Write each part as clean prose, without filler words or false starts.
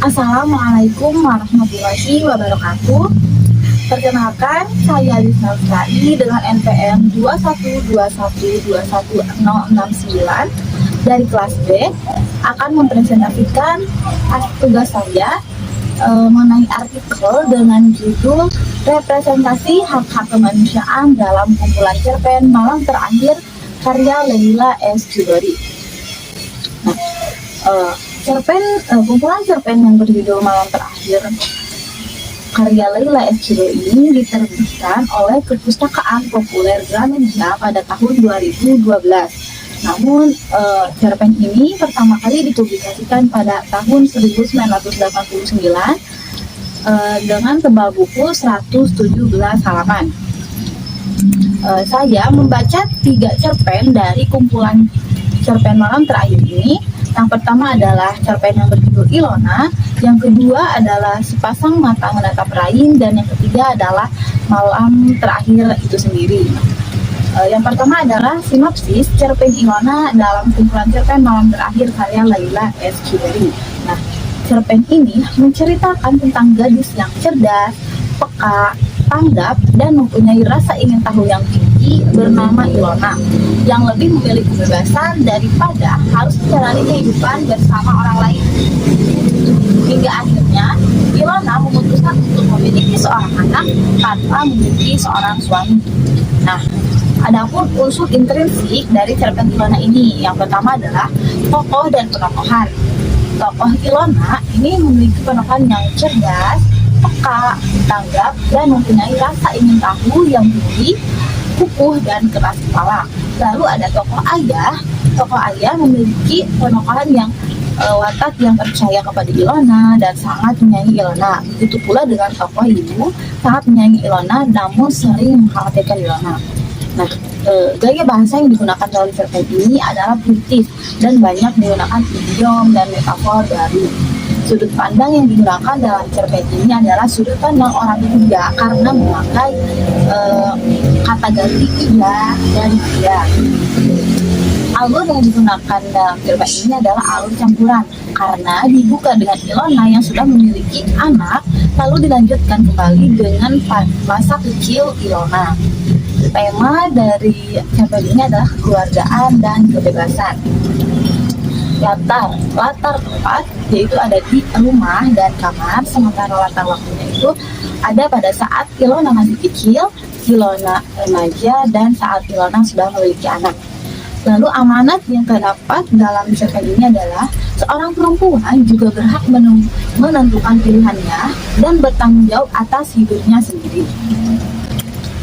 Assalamualaikum warahmatullahi wabarakatuh. Perkenalkan, saya Lisna Rizky dengan NPM 21212121069 dari kelas B akan mempresentasikan tugas saya mengenai artikel dengan judul Representasi Hak-Hak Kemanusiaan dalam Kumpulan Cerpen Malam Terakhir karya Leila S. Chudori. Kumpulan cerpen yang berjudul Malam Terakhir karya Leila S. Chudori ini diterbitkan oleh Perpustakaan Populer Gramedia pada tahun 2012. Namun cerpen ini pertama kali dipublikasikan pada tahun 1989 dengan tebal buku 117 halaman. Saya membaca 3 cerpen dari kumpulan cerpen Malam Terakhir ini. Yang pertama adalah cerpen yang berjudul Ilona, yang kedua adalah Sepasang Mata Menatap Rain, dan yang ketiga adalah Malam Terakhir itu sendiri. Yang pertama adalah sinopsis cerpen Ilona dalam kumpulan cerpen Malam Terakhir karya Leila S. Chudori. Nah, cerpen ini menceritakan tentang gadis yang cerdas, peka, tanggap, dan mempunyai rasa ingin tahu yang tinggi bernama Ilona, yang lebih memilih kebebasan daripada harus menjalani kehidupan bersama orang lain. Hingga akhirnya Ilona memutuskan untuk memiliki seorang anak tanpa memiliki seorang suami. Nah, adapun unsur intrinsik dari cerpen Ilona ini, yang pertama adalah tokoh dan penokohan. Tokoh Ilona ini memiliki penokohan yang cerdas, peka, tanggap, dan mempunyai rasa ingin tahu yang tinggi, kukuh, dan keras kepala. Lalu ada tokoh ayah. Tokoh ayah memiliki penokohan yang watak yang percaya kepada Ilona dan sangat menyayangi Ilona. Begitu pula dengan tokoh ibu, sangat menyayangi Ilona namun sering mengkhawatirkan Ilona. Nah, gaya bahasa yang digunakan dalam cerpen ini adalah puitis dan banyak menggunakan idiom dan metafor baru. Sudut pandang yang digunakan dalam cerpen ini adalah sudut pandang orang ketiga karena memakai kata ganti ia dan dia. Alur yang digunakan dalam cerpen ini adalah alur campuran karena dibuka dengan Ilona yang sudah memiliki anak, lalu dilanjutkan kembali dengan masa kecil Ilona. Tema dari cerpen ini adalah kekeluargaan dan kebebasan. Latar tempat yaitu ada di rumah dan kamar, sementara latar waktunya itu ada pada saat Ilona masih kecil, Ilona remaja, dan saat Ilona sudah memiliki anak. Lalu amanat yang terdapat dalam cerpen ini adalah seorang perempuan juga berhak menentukan pilihannya dan bertanggung jawab atas hidupnya sendiri.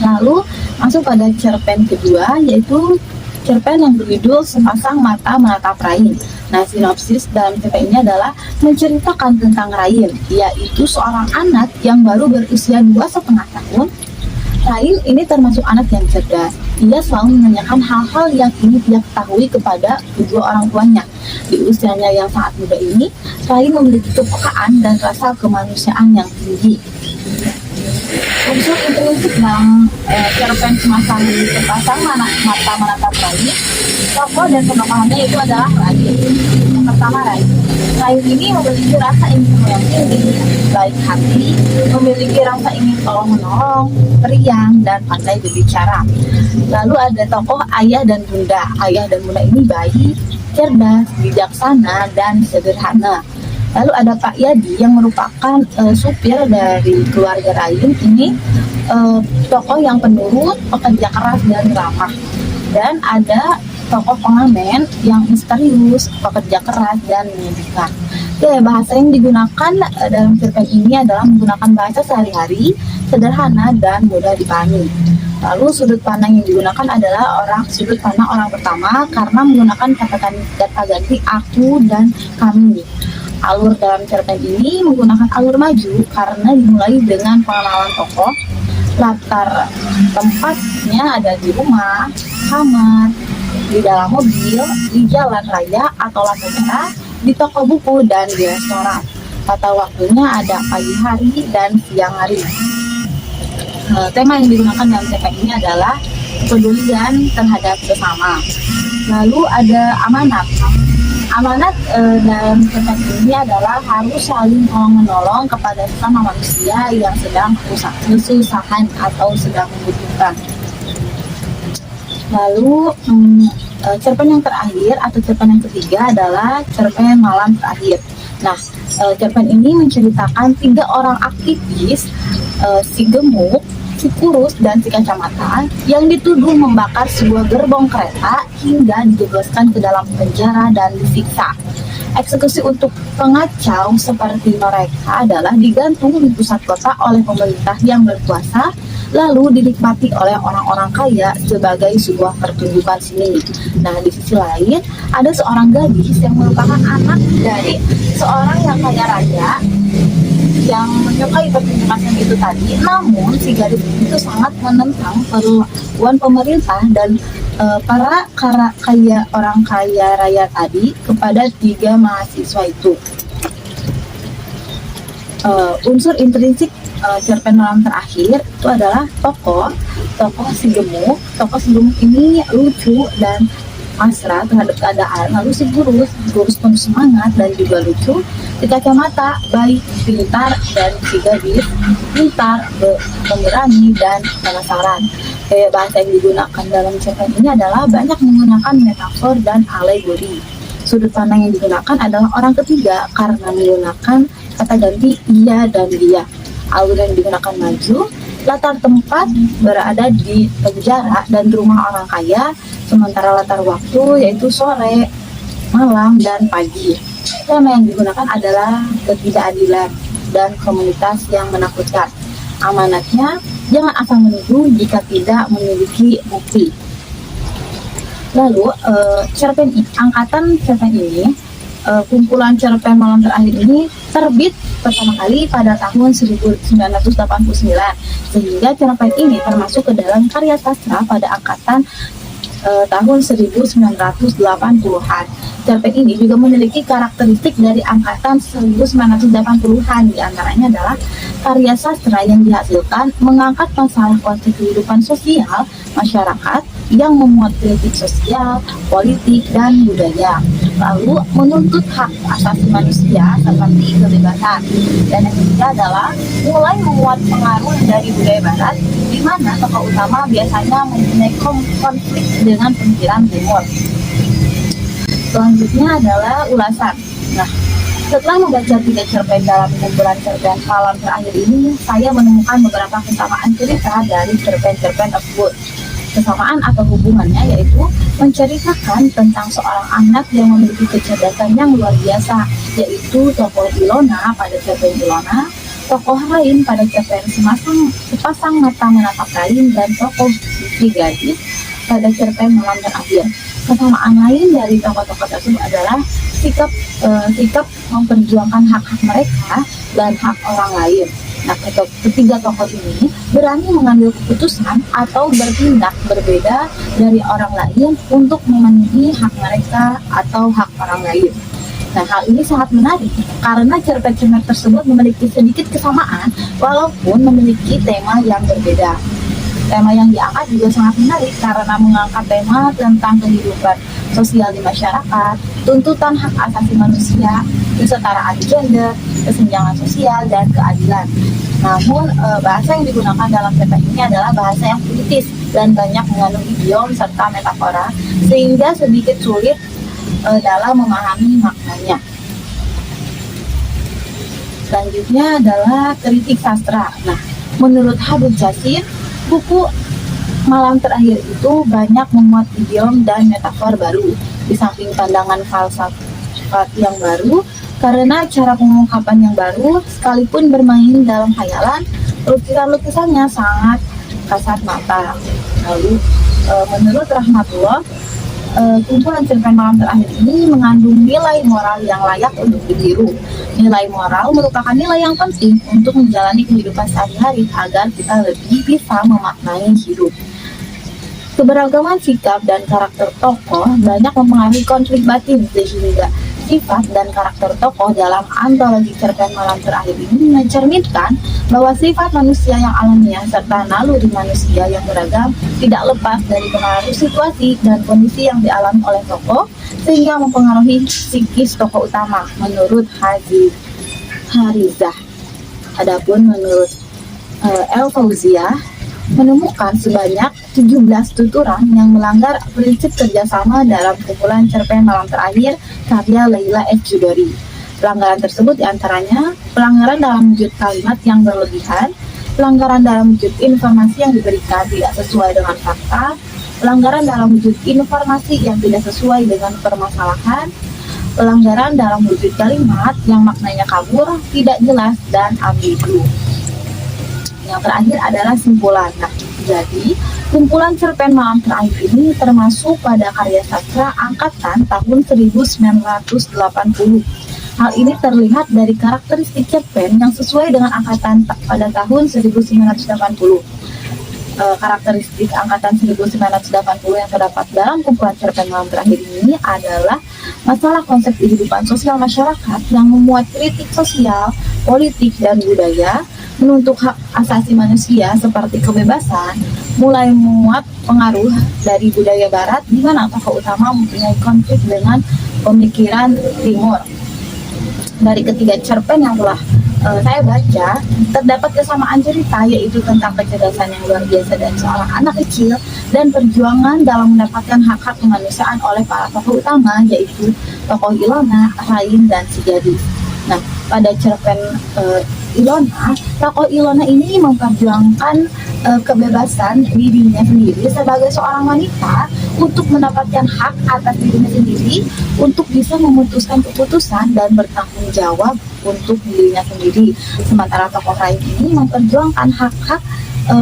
Lalu masuk pada cerpen kedua, yaitu cerpen yang berjudul Sepasang Mata Menatap Rain. Nah, sinopsis dalam cerpen ini adalah menceritakan tentang Rain, yaitu seorang anak yang baru berusia 2,5 tahun. Rain ini termasuk anak yang cerdas. Ia selalu menanyakan hal-hal yang ingin dia ketahui kepada kedua orang tuanya. Di usianya yang sangat muda ini, Rain memiliki kepekaan dan rasa kemanusiaan yang tinggi. Unsur intrinsik dalam cerpen Sepasang Mata Menatap Rain, tokoh dan penokohannya itu adalah Rain. Yang pertama Rain. Rain ini memiliki rasa ingin tahu yang tinggi, baik hati, memiliki rasa ingin tolong-menolong, periang, dan pandai berbicara. Lalu ada tokoh ayah dan bunda. Ayah dan bunda ini baik, cerdas, bijaksana, dan sederhana. Lalu ada Pak Yadi yang merupakan supir dari keluarga Rain. Ini tokoh yang penurut, pekerja keras, dan ramah. Dan ada tokoh pengamen yang misterius, pekerja keras, dan menyedihkan. Gaya bahasa yang digunakan dalam cerpen ini adalah menggunakan bahasa sehari-hari, sederhana, dan mudah dipahami. Lalu sudut pandang yang digunakan adalah sudut pandang orang pertama karena menggunakan kata ganti aku dan kami. Alur dalam cerpen ini menggunakan alur maju karena dimulai dengan pengenalan tokoh. Latar tempatnya ada di rumah, kamar, di dalam mobil, di jalan raya atau lampu merah, di toko buku, dan di restoran. Latar waktunya ada pagi hari dan siang hari. Tema yang digunakan dalam cerpen ini adalah kepedulian terhadap sesama. Lalu ada amanat. Amanat dalam cerpen ini adalah harus saling menolong kepada sesama manusia yang sedang kesusahan atau sedang membutuhkan. Lalu cerpen yang terakhir atau cerpen yang ketiga adalah cerpen Malam Terakhir. Nah, cerpen ini menceritakan 3 orang aktivis, si gemuk, si kurus, dan si kacamata yang dituduh membakar sebuah gerbong kereta hingga dijebloskan ke dalam penjara dan disiksa. Eksekusi untuk pengacau seperti mereka adalah digantung di pusat kota oleh pemerintah yang berkuasa, lalu dinikmati oleh orang-orang kaya sebagai sebuah pertunjukan seni. Nah, di sisi lain, ada seorang gadis yang merupakan anak dari seorang yang kaya raya yang menyukai pertunjukan seni itu tadi. Namun, si gadis itu sangat menentang perlakuan pemerintah dan orang kaya raya tadi kepada 3 mahasiswa itu. Unsur intrinsik cerpen Malam Terakhir itu adalah tokoh si gemuk. Tokoh si gemuk ini lucu dan pasrah terhadap keadaan. Lalu si kurus penuh semangat dan juga lucu. Si kacamata baik, pintar, dan si gadis pintar, pemberani, dan penasaran. Gaya bahasa yang digunakan dalam cerpen ini adalah banyak menggunakan metafor dan alegori. Sudut pandang yang digunakan adalah orang ketiga karena menggunakan kata ganti ia dan dia. Alur yang digunakan maju, latar tempat berada di penjara dan rumah orang kaya, sementara latar waktu yaitu sore, malam, dan pagi. Tema yang digunakan adalah ketidakadilan dan komunitas yang menakutkan. Amanatnya, jangan asal menuduh jika tidak memiliki bukti. Lalu, angkatan cerpen ini, kumpulan cerpen Malam Terakhir ini terbit pertama kali pada tahun 1989, sehingga cerpen ini termasuk ke dalam karya sastra pada angkatan tahun 1980-an. Cerpen ini juga memiliki karakteristik dari angkatan 1980-an, diantaranya adalah karya sastra yang dihasilkan mengangkat masalah konteks kehidupan sosial masyarakat yang memuat kritik sosial, politik, dan budaya. Lalu menuntut hak asasi manusia seperti kebebasan. Dan yang ketiga adalah mulai memuat pengaruh dari budaya barat, di mana tokoh utama biasanya mempunyai konflik dengan pemikiran timur. Selanjutnya adalah ulasan. Nah, setelah membaca 3 cerpen dalam kumpulan cerpen Malam Terakhir ini, saya menemukan beberapa kesamaan cerita dari cerpen-cerpen tersebut. Kesamaan atau hubungannya yaitu menceritakan tentang seorang anak yang memiliki kecerdasan yang luar biasa, yaitu tokoh Ilona pada cerpen Ilona, tokoh Rain pada cerpen Sepasang Mata Menatap Rain, dan tokoh Putri Gadis pada cerpen Malam Terakhir. Kesamaan lain dari tokoh-tokoh tersebut adalah sikap memperjuangkan hak-hak mereka dan hak orang lain. Nah, ketiga tokoh ini berani mengambil keputusan atau bertindak berbeda dari orang lain untuk memenuhi hak mereka atau hak orang lain. Nah, hal ini sangat menarik karena cerpen-cerpen tersebut memiliki sedikit kesamaan walaupun memiliki tema yang berbeda. Tema yang diangkat juga sangat menarik karena mengangkat tema tentang kehidupan sosial di masyarakat, tuntutan hak asasi manusia, kesetaraan gender, kesenjangan sosial, dan keadilan. Namun, bahasa yang digunakan dalam cerpen ini adalah bahasa yang puitis dan banyak mengandung idiom serta metafora, sehingga sedikit sulit dalam memahami maknanya. Selanjutnya adalah kritik sastra. Nah, menurut Habib Jasir, buku Malam Terakhir itu banyak memuat idiom dan metafor baru, di samping pandangan falsafat yang baru, karena cara pengungkapan yang baru, sekalipun bermain dalam khayalan, lukisan-lukisannya sangat kasat mata. Lalu, menurut Rahmatullah, kumpulan cerpen Malam Terakhir ini mengandung nilai moral yang layak untuk ditiru. Nilai moral merupakan nilai yang penting untuk menjalani kehidupan sehari-hari agar kita lebih bisa memaknai hidup. Keberagaman sikap dan karakter tokoh banyak mempengaruhi konflik batin, sehingga sifat dan karakter tokoh dalam antologi cerpen Malam Terakhir ini mencerminkan bahwa sifat manusia yang alamiah serta naluri manusia yang beragam tidak lepas dari pengaruh situasi dan kondisi yang dialami oleh tokoh sehingga mempengaruhi psikis tokoh utama menurut Harizah. Adapun menurut El Fauziah menemukan sebanyak 17 tuturan yang melanggar prinsip kerjasama dalam kumpulan cerpen Malam Terakhir karya Leila F. Chudori. Pelanggaran tersebut diantaranya pelanggaran dalam wujud kalimat yang berlebihan, pelanggaran dalam wujud informasi yang diberikan tidak sesuai dengan fakta, pelanggaran dalam wujud informasi yang tidak sesuai dengan permasalahan, pelanggaran dalam wujud kalimat yang maknanya kabur, tidak jelas, dan ambigu. Yang terakhir adalah simpulan. Nah, jadi kumpulan cerpen Malam Terakhir ini termasuk pada karya sastra angkatan tahun 1980. Hal ini terlihat dari karakteristik cerpen yang sesuai dengan angkatan pada tahun 1980. Karakteristik angkatan 1980 yang terdapat dalam kumpulan cerpen Malam Terakhir ini adalah masalah konsep kehidupan sosial masyarakat yang memuat kritik sosial, politik, dan budaya, menuntut hak asasi manusia seperti kebebasan, mulai memuat pengaruh dari budaya barat di mana tokoh utama mempunyai konflik dengan pemikiran timur. Dari ketiga cerpen yang telah saya baca, terdapat kesamaan cerita, yaitu tentang kecerdasan yang luar biasa dan seorang anak kecil dan perjuangan dalam mendapatkan hak-hak kemanusiaan oleh para tokoh utama, yaitu tokoh Ilona, Rain, dan si gadis. Nah, pada cerpen Ilona, tokoh Ilona ini memperjuangkan kebebasan dirinya sendiri sebagai seorang wanita untuk mendapatkan hak atas dirinya sendiri, untuk bisa memutuskan keputusan dan bertanggung jawab untuk dirinya sendiri. Sementara tokoh Rain ini memperjuangkan hak-hak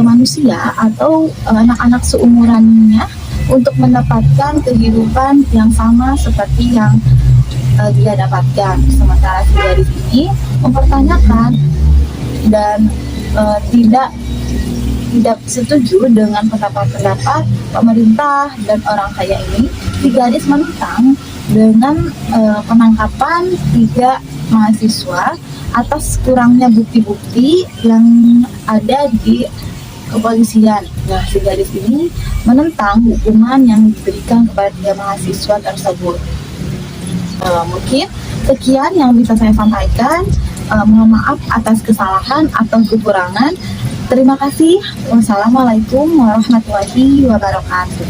manusia atau anak-anak seumurannya untuk mendapatkan kehidupan yang sama seperti yang dia dapatkan. Sementara si gadis ini mempertanyakan dan tidak setuju dengan pendapat pemerintah dan orang kaya ini. Si gadis menentang dengan penangkapan 3 mahasiswa atas kurangnya bukti-bukti yang ada di kepolisian. Nah, si gadis ini menentang hukuman yang diberikan kepada 3 mahasiswa tersebut. Mungkin sekian yang bisa saya sampaikan. Mohon maaf atas kesalahan atau kekurangan. Terima kasih. Wassalamualaikum warahmatullahi wabarakatuh.